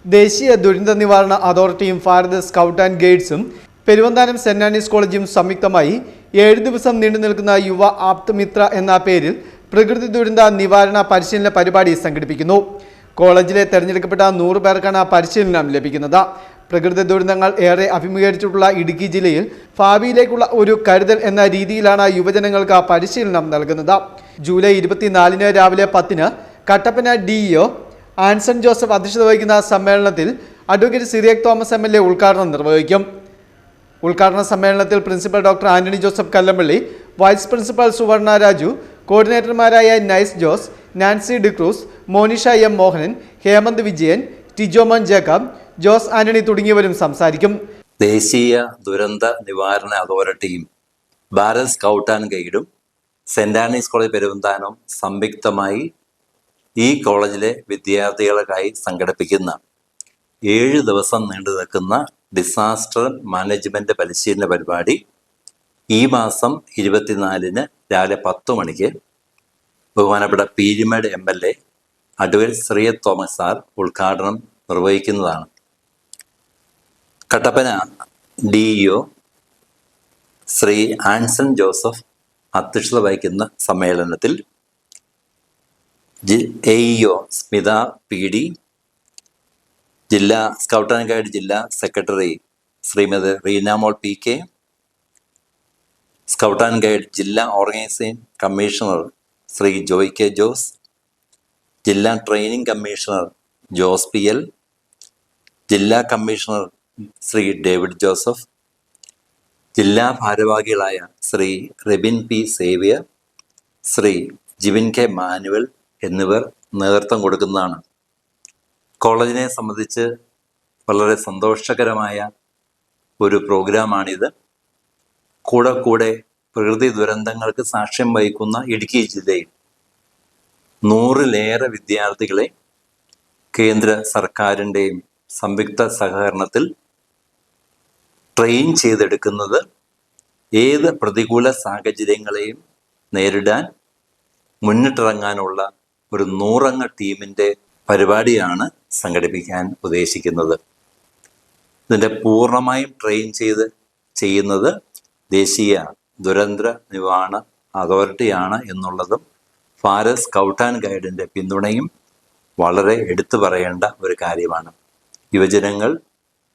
ദേശീയ ദുരന്ത നിവാരണ അതോറിറ്റിയും ഭാരത് സ്കൗട്ട് ആൻഡ് ഗൈഡ്സും പെരുവന്താനം സെന്റ് ആനീസ് കോളേജും സംയുക്തമായി 7 ദിവസം നീണ്ടു നിൽക്കുന്ന യുവ ആപ്ത് മിത്ര എന്ന പേരിൽ പ്രകൃതി ദുരന്ത നിവാരണ പരിശീലന പരിപാടി സംഘടിപ്പിക്കുന്നു. കോളേജിലെ തെരഞ്ഞെടുക്കപ്പെട്ട 100 പേർക്കാണ് പരിശീലനം ലഭിക്കുന്നത്. പ്രകൃതി ദുരന്തങ്ങൾ ഏറെ അഭിമുഖീകരിച്ചിട്ടുള്ള ഇടുക്കി ജില്ലയിൽ ഭാവിയിലേക്കുള്ള ഒരു കരുതൽ എന്ന രീതിയിലാണ് യുവജനങ്ങൾക്ക് പരിശീലനം നൽകുന്നത്. ജൂലൈ 24 രാവിലെ 10 കട്ടപ്പന DEO ആൻസൺ ജോസഫ് അധ്യക്ഷത വഹിക്കുന്ന സമ്മേളനത്തിൽ അഡ്വക്കേറ്റ് സിറിയക് തോമസ് MLA ഉദ്ഘാടനം നിർവഹിക്കും. ഉദ്ഘാടന സമ്മേളനത്തിൽ principal doctor Antony Joseph Kallampally, vice principal Suvarna Raju, കോർഡിനേറ്റർമാരായ Nice Jose, Nancy D'Cruz, Monisha M Mohanan, Hemant Vijayan, Tijomon Jacob, Jose Antony തുടങ്ങിയവരും സംസാരിക്കും. ദേശീയ ദുരന്ത നിവാരണ അതോറിറ്റിയും ഭാരത് സ്കൗട്ട് ആൻഡ് ഗൈഡും സെന്റ് ആനീസ് കോളേജ് പെരുവന്താനം സംയുക്തമായി ഈ കോളേജിലെ വിദ്യാർത്ഥികൾക്കായി സംഘടിപ്പിക്കുന്ന 7 ദിവസം നീണ്ടു നിൽക്കുന്ന ഡിസാസ്റ്റർ മാനേജ്മെന്റ് പരിശീലന പരിപാടി ഈ മാസം 24 രാവിലെ 10 മണിക്ക് ബഹുമാനപ്പെട്ട Peermade MLA advocate Cyriac Thomas sir ഉദ്ഘാടനം നിർവഹിക്കുന്നതാണ്. Kattappana DEO Sree Anson Joseph അധ്യക്ഷത വഹിക്കുന്ന സമ്മേളനത്തിൽ AEO സ്മിത PD, ജില്ലാ സ്കൗട്ട് ആൻഡ് ഗൈഡ് ജില്ലാ secretary Shrimati Reenamol PK, scout and guide ജില്ലാ organising commissioner Sree Joy K Jose, ജില്ലാ ട്രെയിനിങ് കമ്മീഷണർ ജോസ് PL, ജില്ലാ കമ്മീഷണർ ശ്രീ ഡേവിഡ് ജോസഫ്, ജില്ലാ ഭാരവാഹികളായ Sree Rebin P Xavier, Sree Jivin K Manuel എന്നിവർ നേതൃത്വം കൊടുക്കുന്നതാണ്. കോളേജിനെ സംബന്ധിച്ച് വളരെ സന്തോഷകരമായ ഒരു പ്രോഗ്രാമാണിത്. കൂടെ പ്രകൃതി ദുരന്തങ്ങൾക്ക് സാക്ഷ്യം വഹിക്കുന്ന ഇടുക്കി ജില്ലയിൽ 100-ലേറെ വിദ്യാർത്ഥികളെ കേന്ദ്ര സർക്കാരിൻ്റെയും സംയുക്ത സഹകരണത്തിൽ ട്രെയിൻ ചെയ്തെടുക്കുന്നത് ഏത് പ്രതികൂല സാഹചര്യങ്ങളെയും നേരിടാൻ മുന്നിട്ടിറങ്ങാനുള്ള ഒരു 100-അംഗ ടീമിൻ്റെ പരിപാടിയാണ് സംഘടിപ്പിക്കാൻ ഉദ്ദേശിക്കുന്നത്. ഇതിൻ്റെ പൂർണ്ണമായും ട്രെയിൻ ചെയ്യുന്നത് ദേശീയ ദുരന്ത നിവാരണ അതോറിറ്റിയാണ് എന്നുള്ളതും ഭാരത് സ്കൗട്ട് ആൻഡ് ഗൈഡിൻ്റെ പിന്തുണയും വളരെ എടുത്തു പറയേണ്ട ഒരു കാര്യമാണ്. യുവജനങ്ങൾ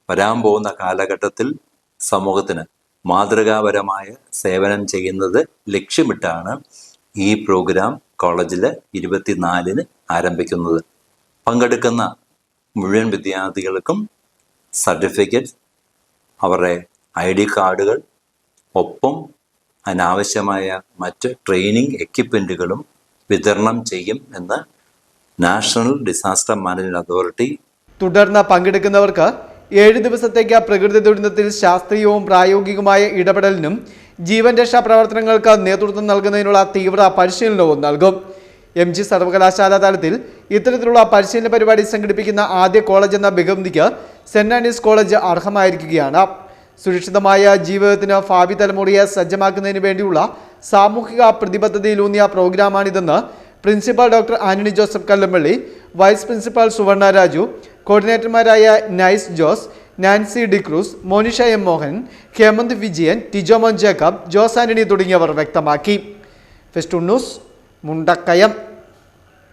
വരാൻ പോകുന്ന കാലഘട്ടത്തിൽ സമൂഹത്തിന് മാതൃകാപരമായ സേവനം ചെയ്യുന്നത് ലക്ഷ്യമിട്ടാണ് ഈ പ്രോഗ്രാം കോളേജിൽ 24 ആരംഭിക്കുന്നത്. പങ്കെടുക്കുന്ന മുഴുവൻ വിദ്യാർത്ഥികൾക്കും സർട്ടിഫിക്കറ്റ്, അവരുടെ ID കാർഡുകൾ, ഒപ്പം അനാവശ്യമായ മറ്റ് ട്രെയിനിങ് എക്യുപ്മെൻറ്റുകളും വിതരണം ചെയ്യും എന്ന് നാഷണൽ ഡിസാസ്റ്റർ മാനേജ്മെന്റ് അതോറിറ്റി. തുടർന്ന് പങ്കെടുക്കുന്നവർക്ക് 7 ദിവസത്തേക്ക് പ്രകൃതി ദുരന്തത്തിൽ ശാസ്ത്രീയവും പ്രായോഗികമായ ഇടപെടലിനും ജീവൻ രക്ഷാ പ്രവർത്തനങ്ങൾക്ക് നേതൃത്വം നൽകുന്നതിനുള്ള തീവ്ര പരിശീലനവും നൽകും. MG സർവകലാശാല തലത്തിൽ ഇത്തരത്തിലുള്ള പരിശീലന പരിപാടി സംഘടിപ്പിക്കുന്ന ആദ്യ കോളേജ് എന്ന ബഹുമതിക്ക് സെന്റ് ആനീസ് കോളേജ് അർഹമായിരിക്കുകയാണ്. സുരക്ഷിതമായ ജീവിതത്തിന് ഭാവി തലമുറയെ സജ്ജമാക്കുന്നതിന് വേണ്ടിയുള്ള സാമൂഹിക പ്രതിബദ്ധതയിലൂന്നിയ പ്രോഗ്രാമാണിതെന്ന് principal doctor Antony Joseph Kallampally, vice principal Suvarna Raju, കോർഡിനേറ്റർമാരായ Nice Jose, Nancy D'Cruz, Monisha M Mohan, Hemant Vijayan, Tijomon Jacob, Jose Antony തുടങ്ങിയവർ വ്യക്തമാക്കി. Festoon news, Mundakayam.